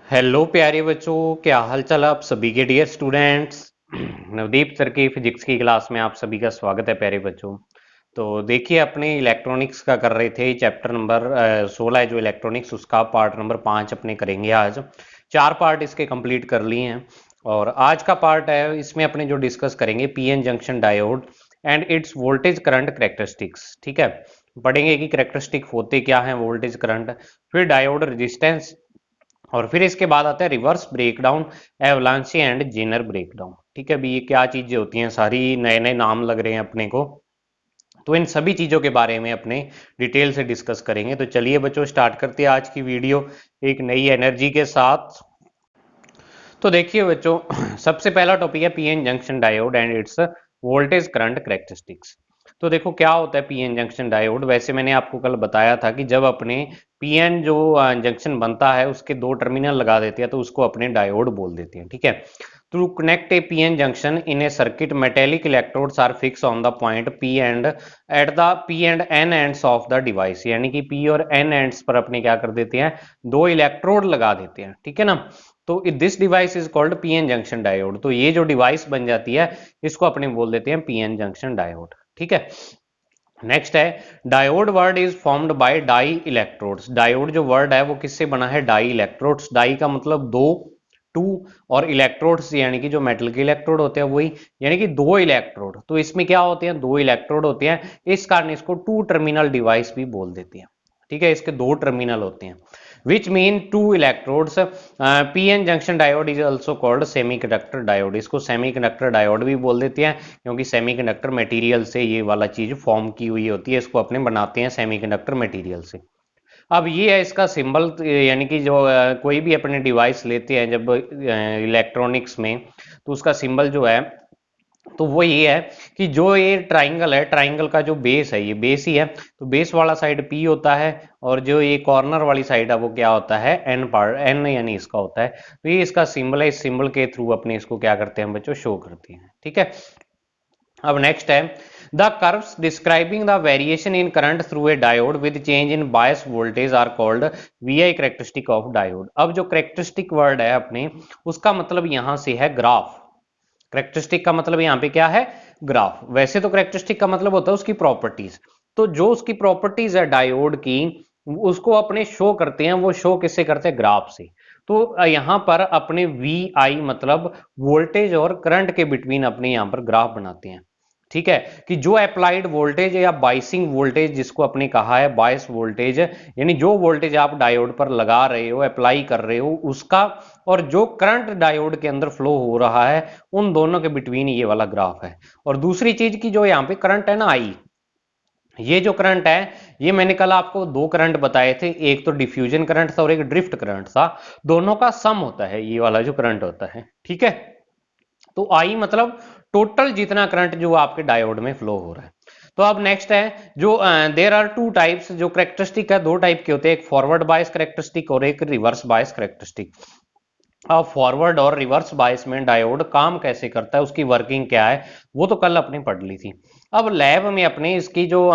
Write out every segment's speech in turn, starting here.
Hello प्यारे बच्चों, क्या हाल चाल आप सभी के डियर स्टूडेंट्स। नवदीप सर की फिजिक्स की क्लास में आप सभी का स्वागत है प्यारे बच्चों। तो देखिए अपने इलेक्ट्रॉनिक्स का कर रहे थे, चैप्टर नंबर 16 है जो इलेक्ट्रॉनिक्स, उसका पार्ट नंबर 5 अपने करेंगे आज। 4 पार्ट इसके कंप्लीट कर लिए हैं और आज का पार्ट है, इसमें अपने जो डिस्कस करेंगे PN junction diode and its voltage current characteristics. ठीक है, पढ़ेंगे कि करेक्टरिस्टिक होते क्या हैं, वोल्टेज करंट, फिर डायोड रेजिस्टेंस, और फिर इसके बाद आता है reverse breakdown, avalanche and zener breakdown. ठीक है, अभी ये क्या चीजें होती हैं, सारी नए नए नाम लग रहे हैं अपने को, तो इन सभी चीजों के बारे में अपने डिटेल से डिस्कस करेंगे। तो चलिए बच्चों स्टार्ट करते हैं आज की वीडियो एक नई एनर्जी के साथ। तो देखिए बच्चों, सबसे पहला टॉपिक है PN junction diode and its voltage current characteristics. तो देखो क्या होता है पीएन जंक्शन डायोड। वैसे मैंने आपको कल बताया था कि जब अपने पीएन जो जंक्शन बनता है उसके दो टर्मिनल लगा देते हैं तो उसको अपने डायोड बोल देते हैं। ठीक है, to connect a pn junction in a circuit, metallic electrodes are fixed on the point p and at the p and n ends of the device, यानी कि p और n ends पर अपने क्या कर देते हैं, दो इलेक्ट्रोड लगा देते हैं। ठीक है ना, तो this device is called PN junction diode. तो ये जो डिवाइस बन जाती है इसको अपने बोल देते हैं पीएन जंक्शन डायोड। ठीक है, नेक्स्ट है diode word is formed by di electrodes. Diode जो वर्ड है वो किससे बना है, डाई इलेक्ट्रोड्स। डाई का मतलब दो, टू, और इलेक्ट्रोड्स यानी कि जो मेटल के इलेक्ट्रोड होते हैं वही, यानी कि दो इलेक्ट्रोड। तो इसमें क्या होते हैं, दो इलेक्ट्रोड होते हैं, इस कारण इसको टू टर्मिनल डिवाइस भी बोल देते हैं। ठीक है, इसके दो टर्मिनल होते हैं, which mean two electrodes. PN junction diode is also called semiconductor diode. इसको सेमीकंडक्टर डायोड भी बोल देते हैं क्योंकि सेमीकंडक्टर मटेरियल से ये वाला चीज फॉर्म की हुई होती है, इसको अपने बनाते हैं सेमीकंडक्टर मटेरियल से। अब ये है इसका सिंबल, यानी कि जो कोई भी अपने डिवाइस लेते हैं जब इलेक्ट्रॉनिक्स में, तो उसका सिंबल जो है तो वो ये है कि जो ये ट्राइंगल है, ट्राइंगल का जो बेस है ये बेस ही है, तो बेस वाला साइड पी होता है और जो ये कॉर्नर वाली साइड है वो क्या होता है, एन पार्ट, एन यानी इसका होता है। तो ये इसका सिंबल है, इस सिंबल के थ्रू अपने इसको क्या करते हैं बच्चों, शो करते हैं। ठीक है, अब नेक्स्ट है the curves describing the variation in current through a diode with change in bias voltage are called VI characteristic of diode. अब जो करेक्टरिस्टिक वर्ड है अपने, उसका मतलब यहां से है ग्राफ। करेक्टरिस्टिक का मतलब यहाँ पे क्या है, ग्राफ। वैसे तो करेक्टरिस्टिक का मतलब होता है उसकी प्रॉपर्टीज, तो जो उसकी प्रॉपर्टीज है डायोड की उसको अपने शो करते हैं, वो शो किससे करते हैं, ग्राफ से। तो यहां पर अपने वी आई मतलब वोल्टेज और करंट के बिटवीन अपने यहां पर ग्राफ बनाते हैं। ठीक है, कि जो अप्लाइड वोल्टेज या बाइसिंग वोल्टेज जिसको अपने कहा है, बायस वोल्टेज, यानी जो वोल्टेज आप डायोड पर लगा रहे हो, अप्लाई कर रहे हो उसका, और जो करंट डायोड के अंदर फ्लो हो रहा है, उन दोनों के बिटवीन ये वाला ग्राफ है। और दूसरी चीज की जो यहाँ पे करंट है ना आई, ये जो करंट है, ये मैंने कल आपको दो करंट बताए थे, एक तो डिफ्यूजन करंट था और एक ड्रिफ्ट करंट था। दोनों का सम होता है ये वाला जो करंट होता है। ठीक है, तो आई मतलब टोटल जितना करंट जो आपके डायोड में फ्लो हो रहा है। तो अब नेक्स्ट है जो देर आर टू टाइप्स, जो करेक्टरिस्टिक है दो टाइप के होते हैं, एक फॉरवर्ड बायस करेक्टरिस्टिक और एक रिवर्स बायस करेक्टरिस्टिक। अब फॉरवर्ड और रिवर्स बायस में डायोड काम कैसे करता है, उसकी वर्किंग क्या है, वो तो कल अपने पढ़ ली थी। अब लैब में अपने इसकी जो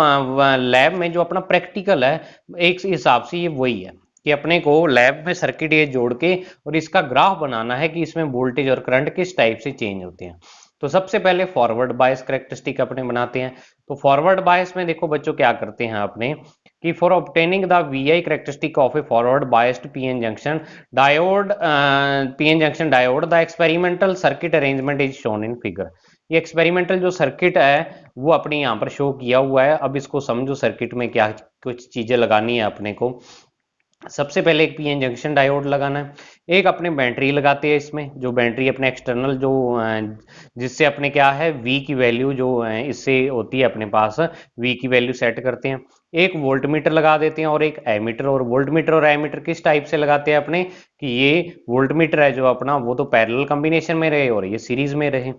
लैब में जो अपना प्रैक्टिकल है, एक हिसाब से ये वही है कि अपने को लैब में सर्किट ये जोड़ के और इसका ग्राफ बनाना है कि इसमें वोल्टेज और करंट किस टाइप से चेंज होते हैं। तो सबसे पहले फॉरवर्ड बायस करेक्टरिस्टिक अपने बनाते हैं। तो फॉरवर्ड बायस में देखो बच्चों क्या करते हैं अपने, कि for obtaining the VI characteristic of A forward biased PN junction diode, PN junction diode, the experimental circuit arrangement is shown in figure. ये एक्सपेरिमेंटल जो सर्किट है वो अपने यहाँ पर शो किया हुआ है। अब इसको समझो, सर्किट में क्या कुछ चीजें लगानी है अपने को। सबसे पहले एक पीएन जंक्शन डायोड लगाना है, एक अपने बैटरी लगाते हैं इसमें, जो बैटरी अपने एक्सटर्नल जो जिससे अपने क्या है वी की वैल्यू जो इससे होती है अपने पास, वी की वैल्यू सेट करते हैं। एक वोल्ट मीटर लगा देते हैं और एक एमीटर। और वोल्ट मीटर और एमीटर किस टाइप से लगाते हैं अपने, कि ये वोल्ट मीटर है जो अपना वो तो पैरेलल कॉम्बिनेशन में रहे और ये सीरीज में रहे।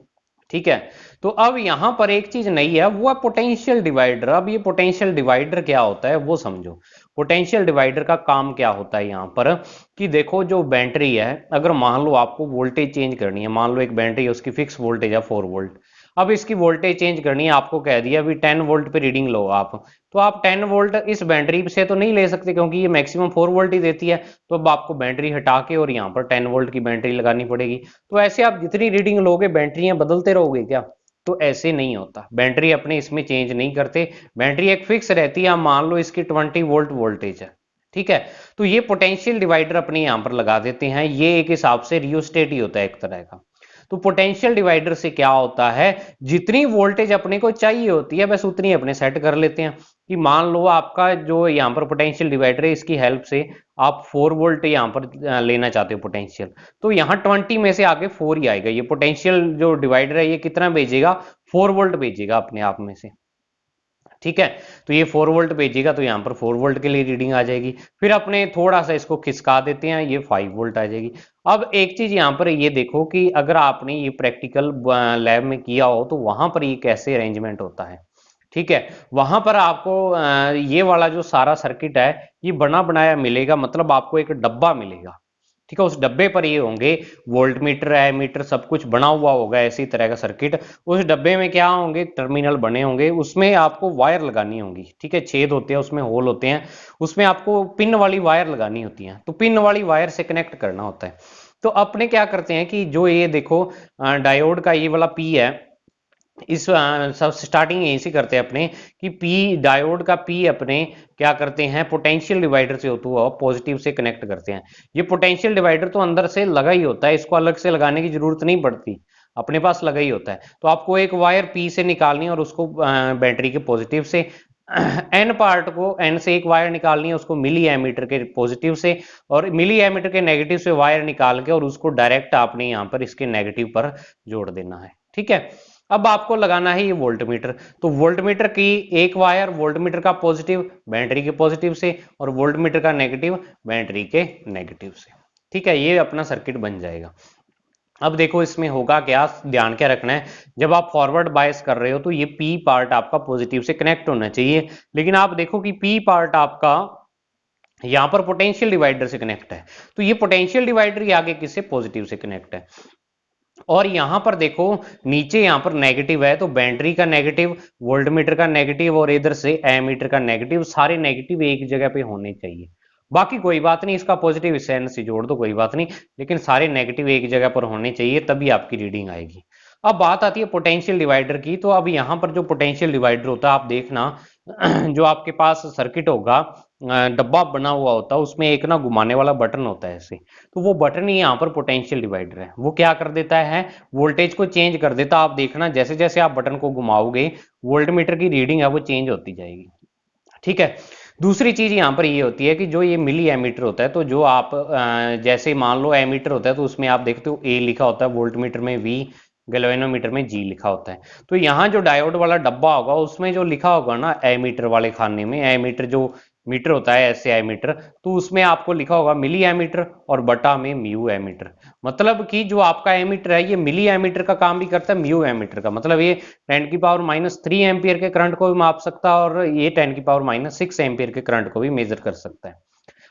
ठीक है, तो अब यहां पर एक चीज नई है, वो है पोटेंशियल डिवाइडर। अब ये पोटेंशियल डिवाइडर क्या होता है वो समझो। पोटेंशियल डिवाइडर का काम क्या होता है यहाँ पर, कि देखो जो बैटरी है, अगर मान लो आपको वोल्टेज चेंज करनी है, मान लो एक बैटरी है उसकी फिक्स वोल्टेज है 4 वोल्ट। अब इसकी वोल्टेज चेंज करनी है, आपको कह दिया अभी 10 वोल्ट पे रीडिंग लो आप, तो आप 10 वोल्ट इस बैटरी से तो नहीं ले सकते क्योंकि ये मैक्सिमम 4 वोल्ट ही देती है। तो अब आपको बैटरी हटा के और यहाँ पर 10 वोल्ट की बैटरी लगानी पड़ेगी। तो ऐसे आप जितनी रीडिंग लोगे बैटरियां बदलते रहोगे क्या? तो ऐसे नहीं होता, बैटरी अपने इसमें चेंज नहीं करते, बैटरी एक फिक्स रहती है। आप मान लो इसकी 20 वोल्ट वोल्टेज है, ठीक है, तो ये पोटेंशियल डिवाइडर अपने यहां पर लगा देते हैं। ये एक हिसाब से रियोस्टेट ही होता है एक तरह का। तो पोटेंशियल डिवाइडर से क्या होता है, जितनी वोल्टेज अपने को चाहिए होती है बस उतनी अपने सेट कर लेते हैं। कि मान लो आपका जो यहाँ पर पोटेंशियल डिवाइडर है, इसकी हेल्प से आप 4 वोल्ट यहाँ पर लेना चाहते हो पोटेंशियल, तो यहाँ 20 में से आगे 4 ही आएगा। ये पोटेंशियल जो डिवाइडर है ये कितना भेजेगा, 4 वोल्ट भेजेगा अपने आप में से, ठीक है। तो ये 4 वोल्ट भेजेगा, तो यहाँ पर 4 वोल्ट के लिए रीडिंग आ जाएगी। फिर अपने थोड़ा सा इसको खिसका देते हैं, ये 5 वोल्ट आ जाएगी। अब एक चीज यहाँ पर ये देखो कि अगर आपने ये प्रैक्टिकल लैब में किया हो तो वहां पर ये कैसे अरेंजमेंट होता है, ठीक है। वहां पर आपको ये वाला जो सारा सर्किट है ये बना बनाया मिलेगा, मतलब आपको एक डब्बा मिलेगा, ठीक है। उस डब्बे पर ये होंगे वोल्ट मीटर, एमीटर, सब कुछ बना हुआ होगा ऐसी तरह का सर्किट। उस डब्बे में क्या होंगे, टर्मिनल बने होंगे, उसमें आपको वायर लगानी होंगी, ठीक है। छेद होते हैं उसमें, होल होते हैं, उसमें आपको पिन वाली वायर लगानी होती है। तो पिन वाली वायर से कनेक्ट करना होता है। तो अपने क्या करते हैं कि जो ये देखो डायोड का ये वाला पी है, इस सब स्टार्टिंग यहीं से करते हैं अपने कि पी डायोड का पी अपने क्या करते हैं, पोटेंशियल डिवाइडर से होता हुआ पॉजिटिव से कनेक्ट करते हैं। ये पोटेंशियल डिवाइडर तो अंदर से लगा ही होता है, इसको अलग से लगाने की जरूरत नहीं पड़ती, अपने पास लगा ही होता है। तो आपको एक वायर पी से निकालनी है और उसको बैटरी के पॉजिटिव से, एन पार्ट को, एन से एक वायर निकालनी है उसको मिली एमीटर के पॉजिटिव से, और मिली एमीटर के नेगेटिव से वायर निकाल के और उसको डायरेक्ट आपने यहाँ पर इसके नेगेटिव पर जोड़ देना है, ठीक है। अब आपको लगाना है ये वोल्ट मीटर। तो वोल्ट मीटर की एक वायर वोल्ट मीटर का पॉजिटिव बैटरी के पॉजिटिव से, और वोल्ट मीटर का नेगेटिव बैटरी के नेगेटिव से, ठीक है। ये अपना सर्किट बन जाएगा। अब देखो इसमें होगा क्या, ध्यान क्या रखना है, जब आप फॉरवर्ड बायस कर रहे हो तो ये पी पार्ट आपका पॉजिटिव से कनेक्ट होना चाहिए, लेकिन आप देखो कि पी पार्ट आपका यहां पर पोटेंशियल डिवाइडर से कनेक्ट है। तो ये पोटेंशियल डिवाइडर आगे किससे, पॉजिटिव से कनेक्ट है। और यहां पर देखो नीचे यहां पर नेगेटिव है, तो बैटरी का नेगेटिव, वोल्ट मीटर का नेगेटिव, और इधर से एमीटर का नेगेटिव, सारे नेगेटिव एक जगह पे होने चाहिए। बाकी कोई बात नहीं, इसका पॉजिटिव इस एंड से जोड़ दो कोई बात नहीं, लेकिन सारे नेगेटिव एक जगह पर होने चाहिए, तभी आपकी रीडिंग आएगी। अब बात आती है पोटेंशियल डिवाइडर की। तो अब यहां पर जो पोटेंशियल डिवाइडर होता है आप देखना, जो आपके पास सर्किट होगा, डब्बा बना हुआ होता है, उसमें एक ना घुमाने वाला बटन होता है ऐसे, तो वो बटन ही यहाँ पर पोटेंशियल डिवाइडर है। वो क्या कर देता है, वोल्टेज को चेंज कर देता है। आप देखना जैसे जैसे आप बटन को घुमाओगे वोल्ट मीटर की रीडिंग है वो चेंज होती जाएगी, ठीक है। दूसरी चीज यहाँ पर ये होती है कि जो ये मिली एमीटर होता है, तो जो आप जैसे मान लो एमीटर होता है तो उसमें आप देखते हो ए लिखा होता है, वोल्ट मीटर में वी, गैल्वेनोमीटर में जी लिखा होता है। तो यहाँ जो डायोड वाला डब्बा होगा उसमें जो लिखा होगा ना एमीटर वाले खाने में, एमीटर जो मीटर होता है ऐसे एमीटर, तो उसमें आपको लिखा होगा मिली एमीटर और बटा में म्यू एमीटर। मतलब कि जो आपका एमीटर है ये मिली एमीटर का काम भी करता है, म्यू एमीटर का मतलब ये 10⁻³ एम्पियर के करंट को भी माप सकता है, और ये 10⁻⁶ एम्पियर के करंट को भी मेजर कर सकता है।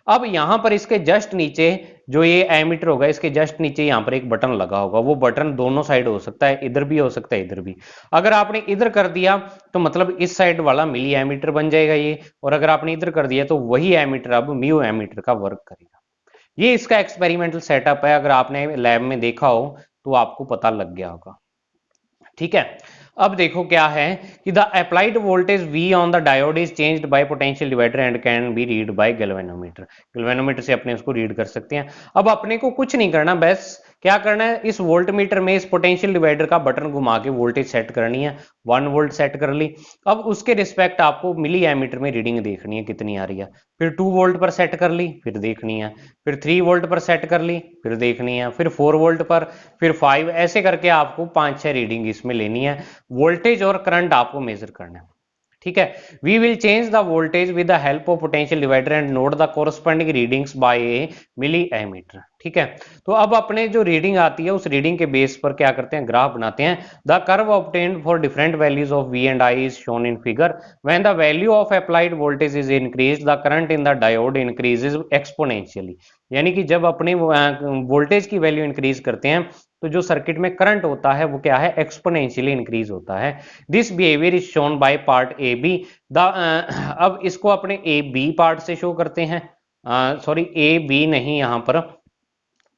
अब यहां पर इसके जस्ट नीचे जो ये एमीटर होगा, इसके जस्ट नीचे यहां पर एक बटन लगा होगा। वो बटन दोनों साइड हो सकता है, इधर भी हो सकता है इधर भी। अगर आपने इधर कर दिया तो मतलब इस साइड वाला मिली एमीटर बन जाएगा ये, और अगर आपने इधर कर दिया तो वही एमीटर अब म्यू एमीटर का वर्क करेगा। ये इसका एक्सपेरिमेंटल सेटअप है, अगर आपने लैब में देखा हो तो आपको पता लग गया होगा, ठीक है। अब देखो क्या है कि the applied voltage V on the diode is changed by potential divider and can be read by galvanometer. Galvanometer से अपने उसको रीड कर सकते हैं। अब अपने को कुछ नहीं करना, बस क्या करना है, इस वोल्ट मीटर में इस पोटेंशियल डिवाइडर का बटन घुमा के वोल्टेज सेट करनी है। 1 वोल्ट सेट कर ली। अब उसके रिस्पेक्ट आपको मिली एमीटर में रीडिंग देखनी है कितनी आ रही है। फिर 2 वोल्ट पर सेट कर ली, फिर देखनी है। फिर 3 वोल्ट पर सेट कर ली, फिर देखनी है। फिर 4 वोल्ट पर, फिर 5, ऐसे करके आपको 5-6 रीडिंग इसमें लेनी है। वोल्टेज और करंट आपको मेजर करना है, ठीक है। We will change the voltage with the help of potential divider and note the corresponding readings by a milliammeter, ठीक है। तो अब अपने जो रीडिंग आती है उस रीडिंग के बेस पर क्या करते हैं, ग्राफ बनाते हैं। The curve obtained for different values of V and I is shown in figure. When the value of applied voltage is increased the current in the diode increases exponentially. यानी कि जब अपने वोल्टेज की value increase करते हैं तो जो circuit में करंट होता है वो क्या है, एक्सपोनेंशियली इंक्रीज होता है। This behaviour is shown by part A B. The अब इसको अपने ए बी पार्ट से शो करते हैं, सॉरी ए बी नहीं यहां पर,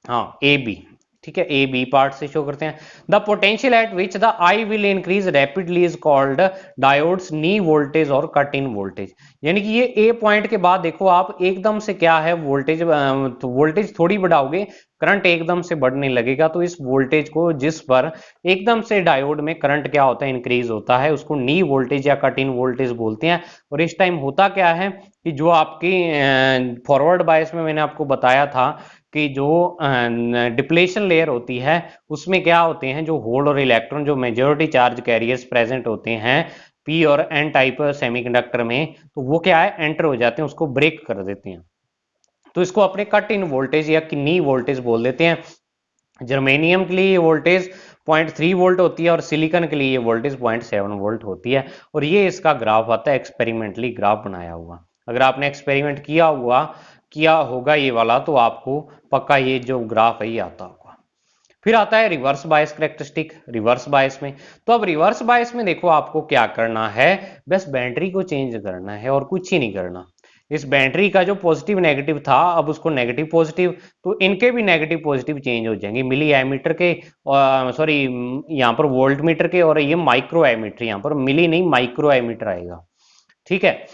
हाँ ए बी, ठीक है, ए बी पार्ट से शो करते हैं। The potential at which the I will increase rapidly is called diodes knee voltage और कट इन वोल्टेज। यानी कि ये ए पॉइंट के बाद देखो आप एकदम से क्या है वोल्टेज, तो वोल्टेज थोड़ी बढ़ाओगे, करंट एकदम से बढ़ने लगेगा, तो इस वोल्टेज को जिस पर एकदम से डायोड में करंट क्या होता है, इंक्रीज होता है, उसको नी वोल्टेज या कट इन वोल्टेज बोलते हैं। और इस टाइम होता क्या है कि जो आपकी फॉरवर्ड बायस में मैंने आपको बताया था कि जो डिप्लेशन लेयर होती है उसमें क्या होते हैं, जो होल और इलेक्ट्रॉन, जो मेजॉरिटी चार्ज कैरियर्स प्रेजेंट होते हैं पी और एन टाइप सेमीकंडक्टर में, तो वो क्या है, एंटर हो जाते हैं, उसको ब्रेक कर देते हैं। तो इसको अपने कट इन वोल्टेज या नी वोल्टेज बोल देते हैं। जर्मेनियम के लिए ये वोल्टेज 0.3 वोल्ट होती है और सिलिकॉन के लिए ये वोल्टेज 0.7 वोल्ट होती है। और ये इसका ग्राफ आता है, एक्सपेरिमेंटली ग्राफ बनाया हुआ। अगर आपने एक्सपेरिमेंट किया होगा ये वाला, तो आपको पक्का ये जो ग्राफ है ये आता होगा। फिर आता है reverse bias characteristic. Reverse bias में, तो अब रिवर्स बायस में देखो आपको क्या करना है, बस बैटरी को चेंज करना है और कुछ ही नहीं करना। इस बैटरी का जो पॉजिटिव नेगेटिव था, अब उसको नेगेटिव पॉजिटिव, तो इनके भी नेगेटिव पॉजिटिव चेंज हो जाएंगे, मिली एमीटर के, सॉरी यहाँ पर वोल्ट मीटर के, और ये माइक्रो एमीटर, यहाँ पर मिली नहीं माइक्रो एमीटर आएगा, ठीक है।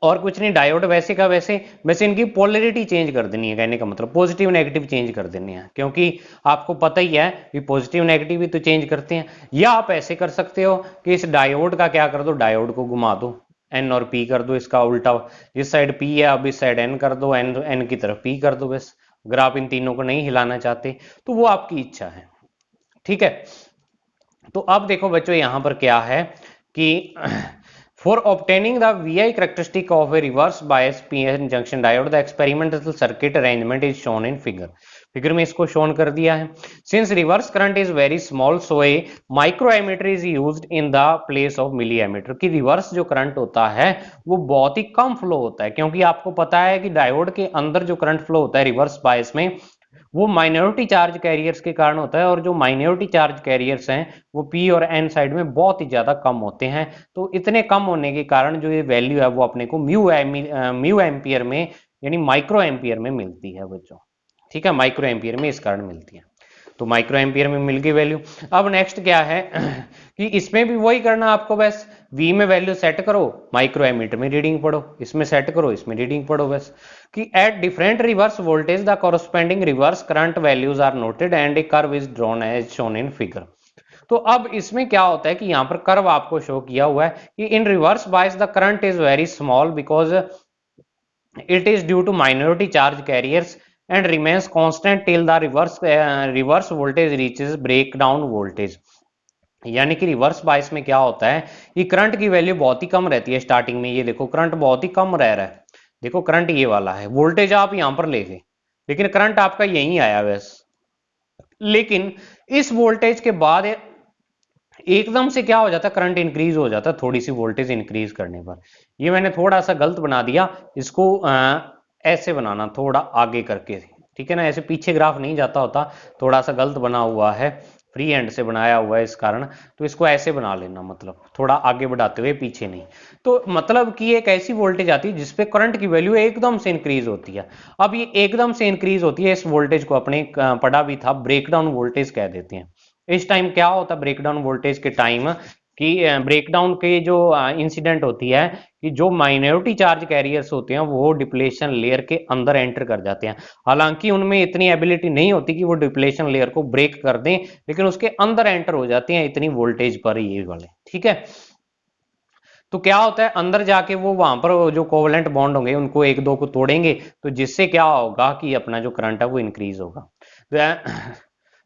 और कुछ नहीं, डायोड वैसे का वैसे, वैसे इनकी पोलरिटी चेंज कर देनी है, कहने का मतलब पॉजिटिव नेगेटिव चेंज कर देनी है, क्योंकि आपको पता ही है कि पॉजिटिव नेगेटिव भी तो चेंज करते हैं। या आप ऐसे कर सकते हो कि इस डायोड का क्या कर दो, डायोड को घुमा दो, एन और पी कर दो इसका उल्टा, जिस साइड पी है अब इस साइड एन कर दो, एन एन की तरफ पी कर दो बस। अगर आप इन तीनों को नहीं हिलाना चाहते तो वो आपकी इच्छा है, ठीक है। तो अब देखो बच्चों यहां पर क्या है कि for obtaining the VI characteristic of a reverse bias PN junction diode, the experimental circuit arrangement is shown in figure. Figure में इसको शोन कर दिया है। Since reverse current is very small, so a microammeter is used in the place of milliammeter. कि reverse जो current होता है वो बहुत ही कम फ्लो होता है, क्योंकि आपको पता है कि डायोड के अंदर जो करंट फ्लो होता है रिवर्स बायस में, वो माइनॉरिटी चार्ज कैरियर्स के कारण होता है, और जो माइनॉरिटी चार्ज कैरियर्स हैं वो पी और एन साइड में बहुत ही ज्यादा कम होते हैं। तो इतने कम होने के कारण जो ये वैल्यू है वो अपने को म्यू एम्पियर में, यानी माइक्रो एम्पियर में मिलती है बच्चों, ठीक है, माइक्रो एम्पियर में इस कारण मिलती है। तो माइक्रो एम्पियर में मिल गई वैल्यू। अब नेक्स्ट क्या है कि इसमें भी वही करना आपको, बस V में वैल्यू सेट करो, माइक्रो एमीटर में रीडिंग पढ़ो, इसमें सेट करो, इसमें रीडिंग पढ़ो बस। कि at different reverse voltage the corresponding reverse current values are noted and a curve is drawn as shown in figure. तो अब इसमें क्या होता है कि यहाँ पर कर्व आपको शो किया हुआ है कि in reverse bias the current is very small because it is due to minority charge carriers and remains constant till the reverse voltage reaches breakdown voltage। यानी कि रिवर्स बायस में क्या होता है कि करंट की वैल्यू बहुत ही कम रहती है स्टार्टिंग में। ये देखो करंट बहुत ही कम रह रहा है, देखो करंट ये वाला है, वोल्टेज आप यहां पर ले गए लेकिन करंट आपका यहीं आया बस। लेकिन इस वोल्टेज के बाद एकदम से क्या हो जाता है, करंट इंक्रीज हो जाता है थोड़ी सी वोल्टेज इंक्रीज करने पर। ये मैंने थोड़ा सा गलत बना दिया, इसको ऐसे बनाना थोड़ा आगे करके, ठीक है ना, ऐसे पीछे ग्राफ नहीं जाता होता, थोड़ा सा गलत बना हुआ है, फ्री हैंड से बनाया हुआ है इस कारण, तो इसको ऐसे बना लेना, मतलब थोड़ा आगे बढ़ाते हुए पीछे नहीं। तो मतलब कि एक ऐसी वोल्टेज आती है जिसपे करंट की वैल्यू एकदम से इंक्रीज होती है। अब ये एकदम से इंक्रीज होती है, इस वोल्टेज को अपने पढ़ा भी था ब्रेकडाउन वोल्टेज कह देते हैं। इस टाइम क्या होता है ब्रेकडाउन वोल्टेज के टाइम कि ब्रेकडाउन के जो इंसिडेंट होती है कि जो माइनॉरिटी चार्ज कैरियर्स होते हैं वो डिप्लेशन लेयर के अंदर एंटर कर जाते हैं। हालांकि उनमें इतनी एबिलिटी नहीं होती कि वो डिप्लेशन लेयर को ब्रेक कर दें, लेकिन उसके अंदर एंटर हो जाते हैं इतनी वोल्टेज पर ये वाले, ठीक है। तो क्या होता है अंदर जाके वो वहां पर जो कोवलेंट बॉन्ड होंगे उनको एक दो को तोड़ेंगे, तो जिससे क्या होगा कि अपना जो करंट है वो इंक्रीज होगा।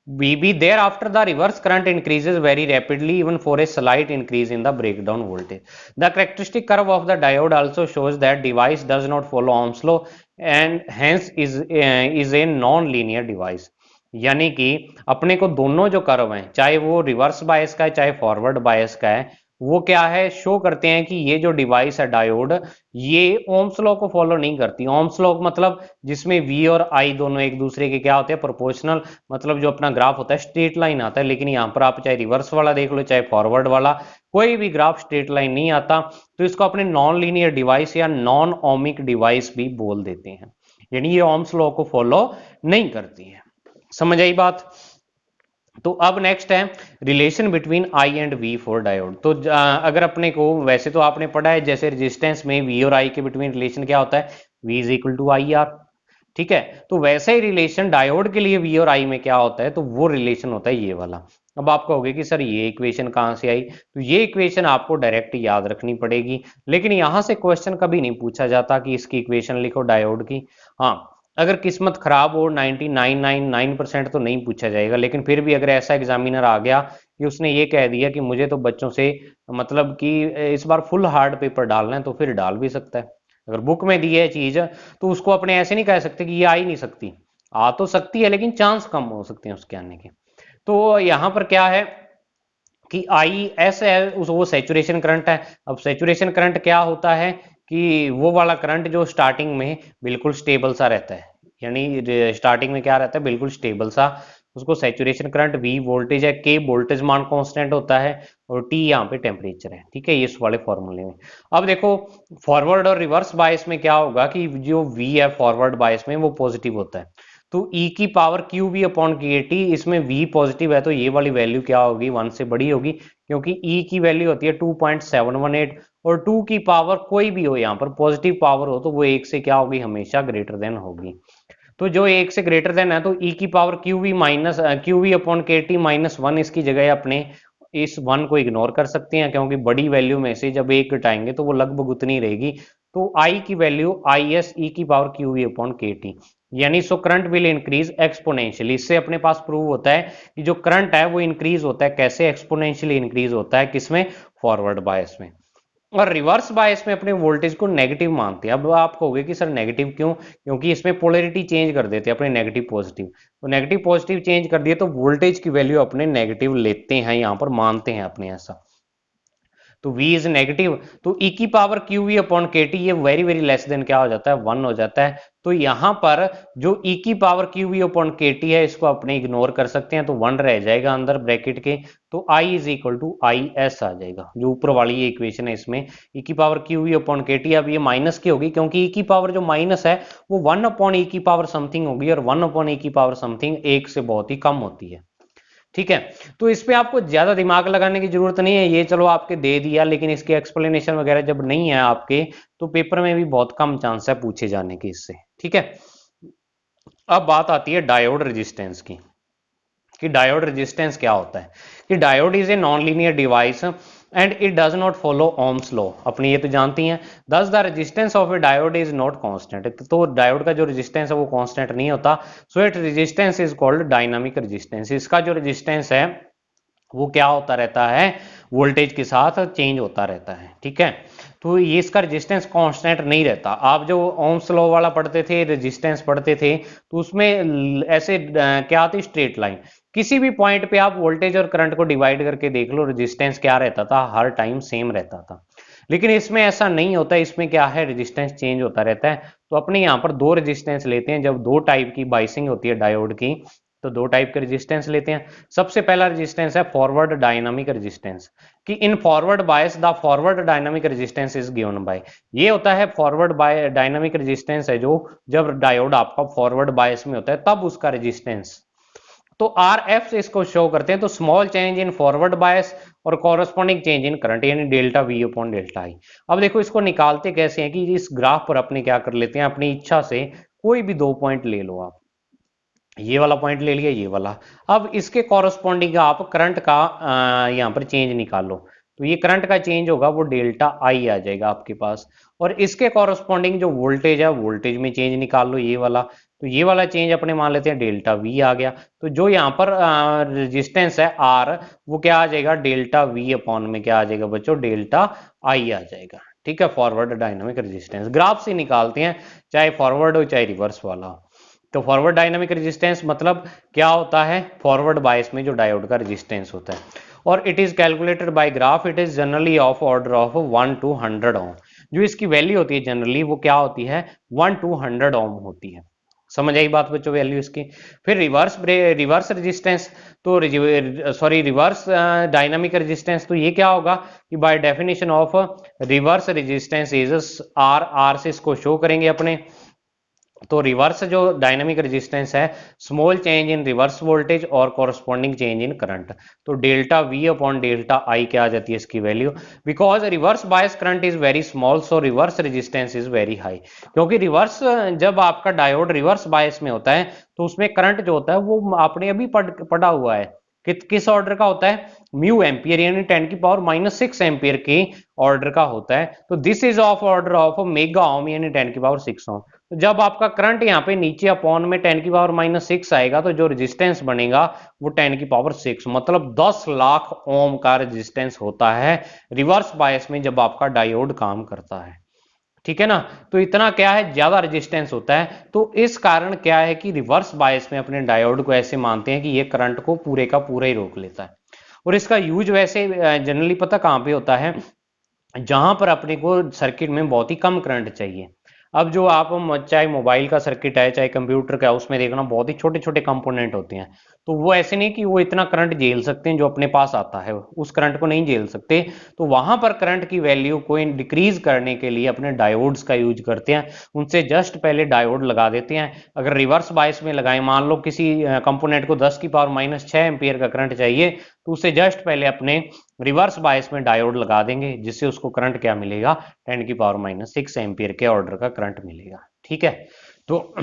BB thereafter the reverse current increases very rapidly even for a slight increase in the breakdown voltage. The characteristic curve of the diode also shows that device does not follow Ohm's law and hence is a non-linear device। यानी कि अपने को दोनों जो curve हैं, चाहे वो reverse bias का है चाहे फॉरवर्ड बायस का है, वो क्या है, शो करते हैं कि ये जो डिवाइस है डायोड, ये ओम्स लॉ को फॉलो नहीं करती। ओम्स लॉ मतलब जिसमें V और I दोनों एक दूसरे के क्या होते हैं, प्रोपोर्शनल, मतलब जो अपना ग्राफ होता है स्ट्रेट लाइन आता है। लेकिन यहाँ पर आप चाहे रिवर्स वाला देख लो चाहे फॉरवर्ड वाला, कोई भी ग्राफ स्ट्रेट लाइन नहीं आता। तो इसको अपने नॉन लीनियर डिवाइस या नॉन ओमिक डिवाइस भी बोल देते हैं, यानी ये ओम्स लॉ को फॉलो नहीं करती है। समझ आई बात? तो अब नेक्स्ट है relation between I and V for diode. तो अगर अपने को, वैसे तो आपने पढ़ा है जैसे रेजिस्टेंस में वी और आई के बिटवीन रिलेशन क्या होता है, V is equal to I R. ठीक है, तो वैसा ही रिलेशन डायोड के लिए वी और आई में क्या होता है, तो वो रिलेशन होता है ये वाला। अब आप कहोगे कि सर ये इक्वेशन कहाँ से आई, तो ये इक्वेशन आपको डायरेक्ट याद रखनी पड़ेगी, लेकिन यहां से क्वेश्चन कभी नहीं पूछा जाता कि इसकी इक्वेशन लिखो डायोड की। हाँ, अगर किस्मत खराब हो 99.99% तो नहीं पूछा जाएगा, लेकिन फिर भी अगर ऐसा एग्जामिनर आ गया कि उसने ये कह दिया कि मुझे तो बच्चों से मतलब कि इस बार फुल हार्ड पेपर डालना है, तो फिर डाल भी सकता है। अगर बुक में दी है चीज तो उसको अपने ऐसे नहीं कह सकते कि ये आ ही नहीं सकती, आ तो सकती है लेकिन चांस कम हो सकते हैं उसके आने के। तो यहां पर क्या है कि आई एस है वो सैचुरेशन करंट है। अब सैचुरेशन करंट क्या होता है कि वो वाला करंट जो स्टार्टिंग में बिल्कुल स्टेबल सा रहता है, यानी स्टार्टिंग में क्या रहता है, बिल्कुल स्टेबल सा, उसको सैचुरेशन करंट। वी वोल्टेज है, के वोल्टेज मान कांस्टेंट होता है, और टी यहाँ पे टेम्परेचर है। ठीक है, इस वाले फॉर्मूले में। अब देखो फॉरवर्ड और रिवर्स बायस में क्या होगा कि जो वी है फॉरवर्ड बायस में वो पॉजिटिव होता है, तो e की power Q V upon K T, इसमें v पॉजिटिव है तो ये वाली वैल्यू क्या होगी, 1 से बड़ी होगी, क्योंकि e की वैल्यू होती है 2.718, और 2 की पावर कोई भी हो यहाँ पर पॉजिटिव पावर हो तो वो 1 से क्या होगी, हमेशा ग्रेटर देन होगी। तो जो 1 से ग्रेटर देन है तो e की power Q V minus Q V upon K T -1, इसकी जगह अपने इस 1 को इग्नोर कर सकते हैं, क्योंकि बड़ी वैल्यू में से जब एक घटाएंगे तो वो लगभग उतनी रहेगी। तो I की वैल्यू आई एस ई की power Q V upon K T, यानी so current will increase exponentially. इससे अपने पास प्रूव होता है कि जो करंट है वो इंक्रीज होता है, कैसे, एक्सपोनेंशियली इंक्रीज होता है, किसमें, फॉरवर्ड बायस में। और रिवर्स बायस में अपने वोल्टेज को नेगेटिव मानते हैं। अब आप कहोगे कि सर नेगेटिव क्यों, क्योंकि इसमें पोलैरिटी चेंज कर देते हैं अपने नेगेटिव पॉजिटिव, तो नेगेटिव पॉजिटिव चेंज कर दिए तो वोल्टेज की वैल्यू अपने नेगेटिव लेते हैं, यहां पर मानते हैं अपने ऐसा। तो v इज नेगेटिव, तो e की power Q V upon K T, ये वेरी वेरी लेस देन क्या हो जाता है, 1 हो जाता है। तो यहां पर जो e की power Q V upon K T है इसको अपने इग्नोर कर सकते हैं, तो 1 रह जाएगा अंदर ब्रैकेट के, तो I is equal to I S आ जाएगा, जो ऊपर वाली ये इक्वेशन है इसमें e की power Q V upon K T. अब ये माइनस की होगी क्योंकि e की पावर जो माइनस है वो 1 अपॉन e की पावर समथिंग होगी, और 1 अपॉन e की पावर समथिंग 1 से बहुत ही कम होती है। ठीक है, तो इस पे आपको ज्यादा दिमाग लगाने की जरूरत नहीं है, ये चलो आपके दे दिया, लेकिन इसके एक्सप्लेनेशन वगैरह जब नहीं है आपके तो पेपर में भी बहुत कम चांस है पूछे जाने की इससे। ठीक है, अब बात आती है डायोड रेजिस्टेंस की, कि डायोड रेजिस्टेंस क्या होता है। कि diode is a non linear device and it does not follow Ohm's law, अपनी ये तो जानती हैं। दस the resistance of A diode is not constant, तो डायोड का जो रेजिस्टेंस है वो कांस्टेंट नहीं होता। So it resistance is called dynamic resistance, इसका जो रेजिस्टेंस है वो क्या होता रहता है, वोल्टेज के साथ चेंज होता रहता है। ठीक है, तो ये इसका रेजिस्टेंस कांस्टेंट नहीं रहता। आप जो ओम्स लॉ वाला पढ़ते थे, रेजिस्टेंस पढ़ते थे, तो उसमें ऐसे क्या आती, स्ट्रेट लाइन, किसी भी पॉइंट पे आप वोल्टेज और करंट को डिवाइड करके देख लो, रेजिस्टेंस क्या रहता था, हर टाइम सेम रहता था। लेकिन इसमें ऐसा नहीं होता, इसमें क्या है, रेजिस्टेंस चेंज होता रहता है। तो अपने यहाँ पर दो रेजिस्टेंस लेते हैं, जब दो टाइप की बाइसिंग होती है डायोड की, तो दो टाइप के रेजिस्टेंस लेते हैं। सबसे पहला रेजिस्टेंस है फॉरवर्ड डायनामिक रेजिस्टेंस, कि in forward bias the forward dynamic resistance is given by, ये होता है फॉरवर्ड बाय डायनामिक रेजिस्टेंस है जो जब डायोड आपका फॉरवर्ड बायस में होता है तब उसका रेजिस्टेंस। तो आर एफ से इसको शो करते हैं, तो small change in forward bias और कॉरस्पॉन्डिंग चेंज इन करंट, यानी डेल्टा वी अपॉन डेल्टा आई। अब देखो इसको निकालते कैसे हैं, कि इस ग्राफ पर अपने क्या कर लेते हैं, अपनी इच्छा से कोई भी दो पॉइंट ले लो आप, ये वाला पॉइंट ले लिया, ये वाला। अब इसके कॉरस्पॉन्डिंग आप करंट का यहाँ पर चेंज निकाल लो, तो ये करंट का चेंज होगा वो डेल्टा आई आ जाएगा आपके पास। और इसके कॉरस्पॉन्डिंग जो वोल्टेज है, वोल्टेज में चेंज निकाल लो, ये वाला, तो ये वाला चेंज अपने मान लेते हैं डेल्टा वी आ गया। तो जो यहाँ पर रेजिस्टेंस है आर, वो क्या आ जाएगा, डेल्टा वी अपॉन में क्या आ जाएगा बच्चों, डेल्टा आई आ जाएगा। ठीक है, फॉरवर्ड डायनामिक रेजिस्टेंस ग्राफ से निकालते हैं, चाहे फॉरवर्ड हो चाहे रिवर्स वाला हो। तो फॉरवर्ड डायनामिक रेजिस्टेंस मतलब क्या होता है, फॉरवर्ड बायस में जो डायोड का रेजिस्टेंस होता है। और it is calculated by graph, it is generally of order of 1 to 100 ओम। जो इसकी वैल्यू होती है जनरली वो क्या होती है, 1 to 100 ओम होती है। समझ आई बात बच्चों वैल्यू इसकी। फिर रिवर्स रेजिस्टेंस, तो सॉरी रिवर्स डायनामिक रेजिस्टेंस, तो ये क्या होगा कि by definition of reverse resistance is R से इसको शो करेंगे अपने। तो रिवर्स जो डायनामिक रेजिस्टेंस है, small change in reverse voltage और कॉरस्पॉन्डिंग चेंज इन करंट। तो delta V upon delta I क्या आ जाती है इसकी value, because reverse bias current is very small so reverse resistance is very high. क्योंकि रिवर्स, जब आपका डायोड रिवर्स बायस में होता है तो उसमें करंट जो होता है वो आपने अभी पढ़ा हुआ है किस ऑर्डर का होता है, म्यू एम्पियर यानी 10⁻⁻6 एम्पियर की ऑर्डर का होता है। तो this is of order of mega ohm यानी 10⁻6 ओम। तो जब आपका करंट यहाँ पे नीचे अपॉन में 10⁻⁻6 आएगा तो जो रेजिस्टेंस बनेगा वो 10⁻6 मतलब 10 लाख ओम का रेजिस्टेंस होता है रिवर्स बायस में जब आपका डायोड काम करता है। ठीक है ना, तो इतना क्या है, ज्यादा रेजिस्टेंस होता है। तो इस कारण क्या है कि रिवर्स बायस में अपने डायोड को ऐसे मानते हैं कि ये करंट को पूरे का पूरा ही रोक लेता है। और इसका यूज वैसे जनरली पता कहां पे होता है, जहां पर अपने को सर्किट में बहुत ही कम करंट चाहिए। अब जो आप चाहे मोबाइल का सर्किट है चाहे कंप्यूटर का, उसमें देखना बहुत ही छोटे छोटे कंपोनेंट होते हैं। तो वो ऐसे नहीं कि वो इतना करंट झेल सकते हैं जो अपने पास आता है, उस करंट को नहीं झेल सकते। तो वहां पर करंट की वैल्यू को डिक्रीज करने के लिए अपने डायोड्स का यूज करते हैं। उनसे जस्ट पहले डायोड लगा देते हैं। अगर रिवर्स बायस में लगाएं, मान लो किसी कंपोनेंट को 10⁻⁻6 एम्पियर का करंट चाहिए, तो उससे जस्ट पहले अपने रिवर्स बायस में डायोड लगा देंगे, जिससे उसको करंट क्या मिलेगा, 10⁻⁻6 एम्पियर के ऑर्डर का करंट मिलेगा। ठीक है, तो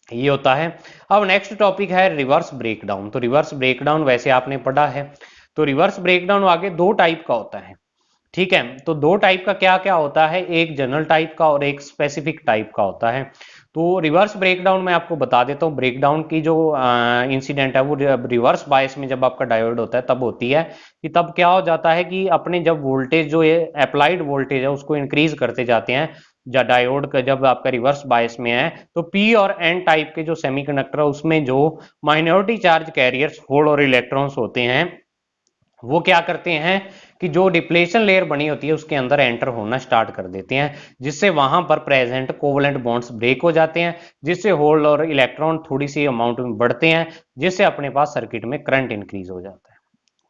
ये होता है। अब नेक्स्ट टॉपिक है रिवर्स ब्रेकडाउन। तो रिवर्स ब्रेकडाउन वैसे आपने पढ़ा है। तो रिवर्स ब्रेकडाउन आगे दो टाइप का होता है। ठीक है, तो दो टाइप का क्या क्या होता है, एक जनरल टाइप का और एक स्पेसिफिक टाइप का होता है। तो रिवर्स ब्रेकडाउन मैं आपको बता देता हूँ। ब्रेकडाउन की जो इंसिडेंट है वो रिवर्स बायस में जब आपका डायोड होता है तब होती है। कि तब क्या हो जाता है कि अपने जब वोल्टेज जो ये अप्लाइड वोल्टेज है उसको इंक्रीज करते जाते हैं, या डायोड का जब आपका रिवर्स बायस में है तो पी और एन टाइप के जो सेमीकंडक्टर है उसमें जो माइनॉरिटी चार्ज कैरियर्स होल और इलेक्ट्रॉन्स होते हैं वो क्या करते हैं कि जो डिप्लेशन लेयर बनी होती है उसके अंदर एंटर होना स्टार्ट कर देते हैं, जिससे वहां पर प्रेजेंट कोवलेंट बॉन्ड्स ब्रेक हो जाते हैं, जिससे होल और इलेक्ट्रॉन थोड़ी सी अमाउंट में बढ़ते हैं, जिससे अपने पास सर्किट में करंट इंक्रीज हो जाता है।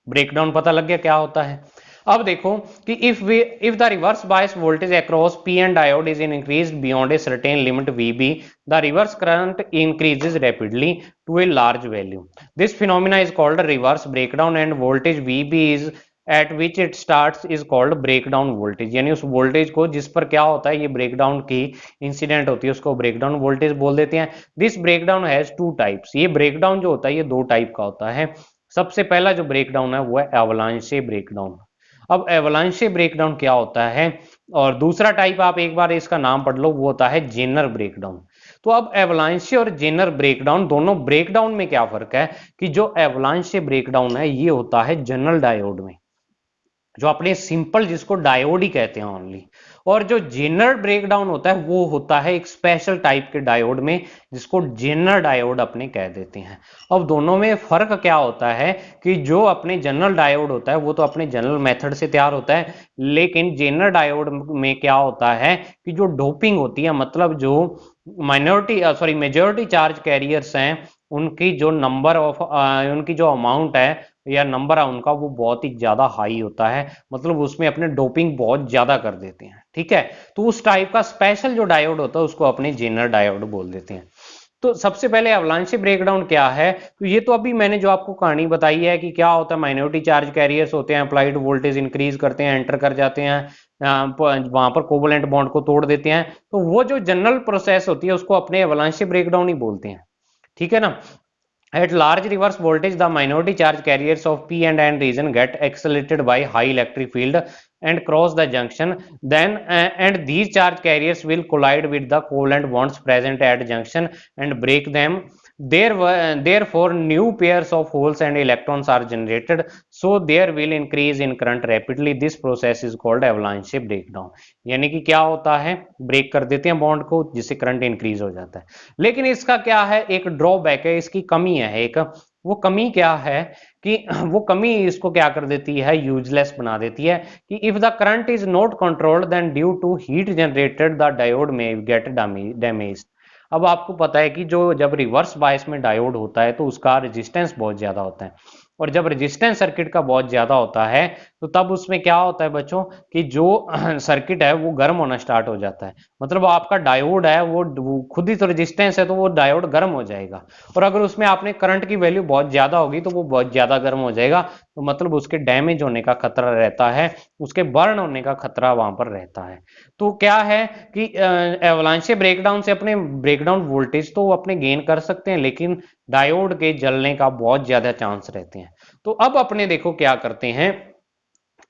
ब्रेकडाउन पता लग गया क्या होता है। अब देखो कि if the reverse bias voltage across P and diode is increased beyond a certain limit VB, the reverse current increases rapidly to a large value. This phenomena is called reverse breakdown and voltage VB is at which it starts is called breakdown voltage. यानी उस voltage को जिस पर क्या होता है ये breakdown की इंसिडेंट होती है उसको ब्रेकडाउन वोल्टेज बोल देते हैं। This breakdown has two types. ये ब्रेकडाउन जो होता है ये दो टाइप का होता है। सबसे पहला जो ब्रेकडाउन है वो है एवलांचे ब्रेकडाउन। अब एवलांचे ब्रेकडाउन क्या होता है, और दूसरा टाइप आप एक बार इसका नाम पढ़ लो, वो होता है जेनर ब्रेकडाउन। तो अब एवलांचे और जेनर ब्रेकडाउन दोनों ब्रेकडाउन में क्या फर्क है कि जो एवलांचे ब्रेकडाउन है ये होता है जनरल डायोड में, जो अपने सिंपल जिसको डायोड ही कहते हैं ओनली। और जो जेनर ब्रेकडाउन होता है वो होता है एक स्पेशल टाइप के डायोड में, जिसको जेनर डायोड अपने कह देते हैं। अब दोनों में फर्क क्या होता है कि जो अपने जनरल डायोड होता है वो तो अपने जनरल मेथड से तैयार होता है, लेकिन जेनर डायोड में क्या होता है कि जो डोपिंग होती है, मतलब जो मेजोरिटी चार्ज कैरियर्स हैं उनकी जो नंबर ऑफ उनकी जो अमाउंट है या नंबर है उनका वो बहुत ही ज्यादा हाई होता है, मतलब उसमें अपने डोपिंग बहुत ज्यादा कर देते हैं। ठीक है, तो उस टाइप का स्पेशल जो डायोड होता है उसको अपने जेनर डायोड बोल देते हैं। तो सबसे पहले अवलांचे ब्रेकडाउन क्या है, तो ये तो अभी मैंने जो आपको कहानी बताई है कि क्या होता है, माइनॉरिटी चार्ज कैरियर्स होते हैं, अप्लाइड वोल्टेज इंक्रीज करते हैं, एंटर कर जाते हैं, वहां पर कोवलेंट बॉन्ड को तोड़ देते हैं। तो वो जो जनरल प्रोसेस होती है उसको अपने अवलांचे ब्रेकडाउन ही बोलते हैं। ठीक है ना। At large reverse voltage, the minority charge carriers of P and N region get accelerated by high electric field and cross the junction. Then and these charge carriers will collide with the covalent bonds present at junction and break them. Therefore, new pairs of holes and electrons are generated. So there will increase in current rapidly. This process is called avalanche breakdown. यानी कि क्या होता है, break कर देते हैं bond को जिससे करंट इंक्रीज हो जाता है। लेकिन इसका क्या है, एक ड्रॉबैक है, इसकी कमी है एक, वो कमी क्या है कि वो कमी इसको क्या कर देती है, यूजलेस बना देती है कि if the current is not controlled then due to heat generated the diode में गेट डैमेज। अब आपको पता है कि जो जब रिवर्स बायस में डायोड होता है तो उसका रेजिस्टेंस बहुत ज्यादा होता है, और जब रेजिस्टेंस सर्किट का बहुत ज्यादा होता है तो तब उसमें क्या होता है बच्चों कि जो सर्किट है वो गर्म होना स्टार्ट हो जाता है। मतलब आपका डायोड है वो खुद ही तो रेजिस्टेंस है तो वो डायोड गर्म हो जाएगा, और अगर उसमें आपने करंट की वैल्यू बहुत ज्यादा होगी तो वो बहुत ज्यादा गर्म हो जाएगा, तो मतलब उसके डैमेज होने का खतरा रहता है, उसके बर्न होने का खतरा वहां पर रहता है। तो क्या है कि एवलांचे ब्रेकडाउन से अपने ब्रेकडाउन वोल्टेज तो अपने गेन कर सकते हैं, लेकिन डायोड के जलने का बहुत ज्यादा चांस रहते हैं। तो अब अपने देखो क्या करते हैं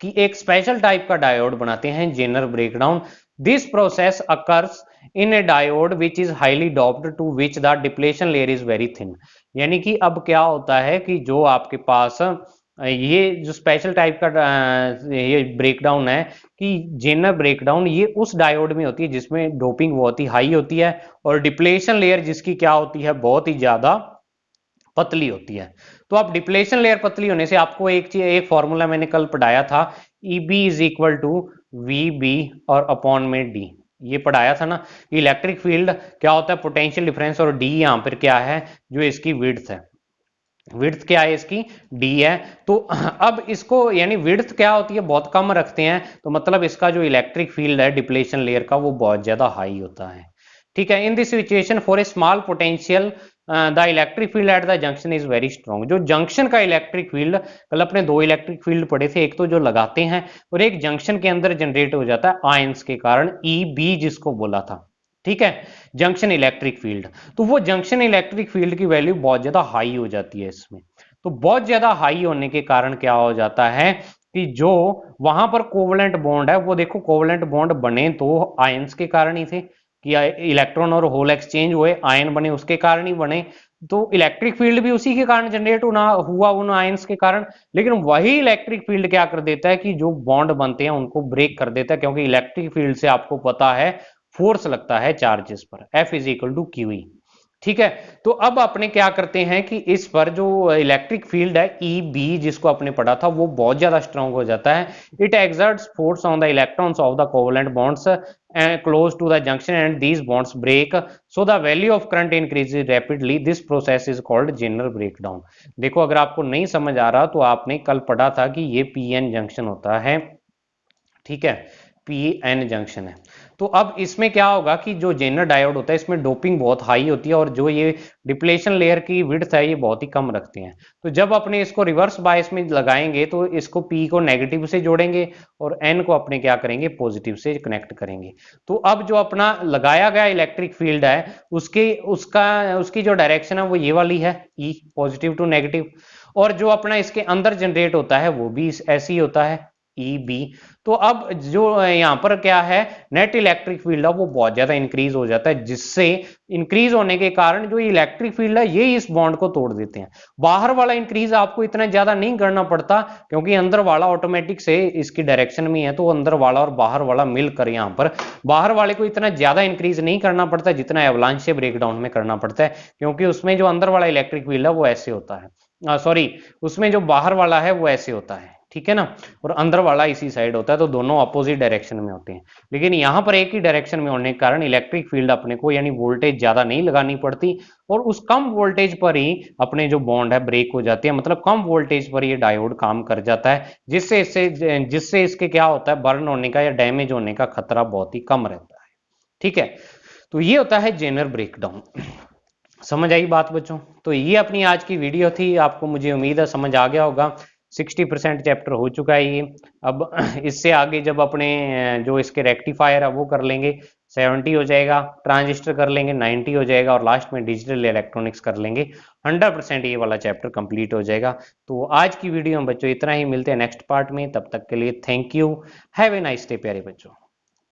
कि एक स्पेशल टाइप का डायोड बनाते हैं, Zener breakdown. This process occurs in a diode which is highly doped to which the depletion layer is very thin. यानी कि अब क्या होता है कि जो आपके पास ये जो स्पेशल टाइप का ये ब्रेकडाउन है कि जेनर ब्रेकडाउन, ये उस डायोड में होती है जिसमें डोपिंग बहुत ही हाई होती है और डिप्लेशन लेयर जिसकी क्या होती है, बहुत ही ज्यादा पतली होती है। तो आप डिप्लेशन लेयर पतली होने से आपको एक चीज, एक फॉर्मूला मैंने कल पढ़ाया था, E B is equal to V B और अपॉन में डी, ये पढ़ाया था ना। इलेक्ट्रिक फील्ड क्या होता है, पोटेंशियल डिफरेंस, और डी यहाँ पर क्या है, जो इसकी विड्थ है। विड्थ क्या है इसकी, डी है। तो अब इसको यानी विड्थ क्या होती है, बहुत कम रखते हैं, तो मतलब इसका जो इलेक्ट्रिक फील्ड है डिप्लेशन लेयर का वो बहुत ज्यादा हाई होता है। ठीक है, in this situation for a small potential the electric field at the junction is very strong. जो जंक्शन का इलेक्ट्रिक फील्ड, कल अपने दो इलेक्ट्रिक फील्ड पढ़े थे, एक तो जो लगाते हैं और एक जंक्शन के अंदर जनरेट हो जाता है आयंस के कारण, ई बी जिसको बोला था। ठीक है, जंक्शन इलेक्ट्रिक फील्ड। तो वो जंक्शन इलेक्ट्रिक फील्ड की वैल्यू बहुत ज्यादा हाई हो जाती है इसमें। तो बहुत ज्यादा हाई होने के कारण क्या हो जाता है कि जो वहां पर कोवलेंट बॉन्ड है, वो देखो कोवलेंट बॉन्ड बने तो आयंस के कारण ही थे कि इलेक्ट्रॉन और होल एक्सचेंज हुए, आयन बने उसके कारण ही बने। तो इलेक्ट्रिक फील्ड भी उसी के कारण जनरेट होना हुआ उन आयंस के कारण। लेकिन वही इलेक्ट्रिक फील्ड क्या कर देता है कि जो बॉन्ड बनते हैं उनको ब्रेक कर देता है, क्योंकि इलेक्ट्रिक फील्ड से आपको पता है फोर्स लगता है चार्जेस पर, F is equal to Q E. ठीक है, तो अब अपने क्या करते हैं कि इस पर जो इलेक्ट्रिक फील्ड है ई बी जिसको अपने पढ़ा था वो बहुत ज्यादा स्ट्रांग हो जाता है। It exerts force on the electrons of the covalent bonds and close to the junction and these bonds break, so the value of current increases rapidly. This process is called Zener breakdown। देखो अगर आपको नहीं समझ आ रहा तो आपने कल पढ़ा था कि ये पी एन जंक्शन होता है। ठीक है, पी एन जंक्शन है। तो अब इसमें क्या होगा कि जो जेनर डायोड होता है इसमें डोपिंग बहुत हाई होती है और जो ये डिप्लेशन लेयर की विड्थ है ये बहुत ही कम रखते हैं। तो जब अपने इसको रिवर्स बायस में लगाएंगे तो इसको पी को नेगेटिव से जोड़ेंगे और एन को अपने क्या करेंगे, पॉजिटिव से कनेक्ट करेंगे। तो अब जो अपना लगाया गया इलेक्ट्रिक फील्ड है उसकी जो डायरेक्शन है वो ये वाली है, ई पॉजिटिव टू नेगेटिव, और जो अपना इसके अंदर जनरेट होता है वो भी ऐसे ही होता है, ई बी। तो अब जो यहाँ पर क्या है, नेट इलेक्ट्रिक फील्ड है वो बहुत ज्यादा इंक्रीज हो जाता है, जिससे इंक्रीज होने के कारण जो इलेक्ट्रिक फील्ड है ये इस बॉन्ड को तोड़ देते हैं। बाहर वाला इंक्रीज आपको इतना ज्यादा नहीं करना पड़ता, क्योंकि अंदर वाला ऑटोमेटिक से इसकी डायरेक्शन में है, तो अंदर वाला और बाहर वाला मिलकर यहाँ पर बाहर वाले को इतना ज्यादा इंक्रीज नहीं करना पड़ता जितना एवलांचे ब्रेकडाउन में करना पड़ता है, क्योंकि उसमें जो अंदर वाला इलेक्ट्रिक फील्ड है वो ऐसे होता है, सॉरी उसमें जो बाहर वाला है वो ऐसे होता है। ठीक है ना, और अंदर वाला इसी साइड होता है, तो दोनों अपोजिट डायरेक्शन में होते हैं। लेकिन यहां पर एक ही डायरेक्शन में होने के कारण इलेक्ट्रिक फील्ड अपने को यानी वोल्टेज ज्यादा नहीं लगानी पड़ती, और उस कम वोल्टेज पर ही अपने जो बॉन्ड है ब्रेक हो जाते हैं, मतलब कम वोल्टेज पर ये डायोड काम कर जाता है, जिससे इसके क्या होता है, बर्न होने का या डैमेज होने का खतरा बहुत ही कम रहता है। ठीक है, तो ये होता है जेनर ब्रेकडाउन। समझ आई बात बच्चों? तो ये अपनी आज की वीडियो थी, आपको मुझे उम्मीद है समझ आ गया होगा। 60% चैप्टर हो चुका है ये। अब इससे आगे जब अपने जो इसके रेक्टिफायर है वो कर लेंगे 70 हो जाएगा, ट्रांजिस्टर कर लेंगे 90 हो जाएगा, और लास्ट में डिजिटल इलेक्ट्रॉनिक्स कर लेंगे 100% ये वाला चैप्टर कंप्लीट हो जाएगा। तो आज की वीडियो में बच्चों इतना ही, मिलते हैं नेक्स्ट पार्ट में, तब तक के लिए thank you, have a nice day प्यारे बच्चों।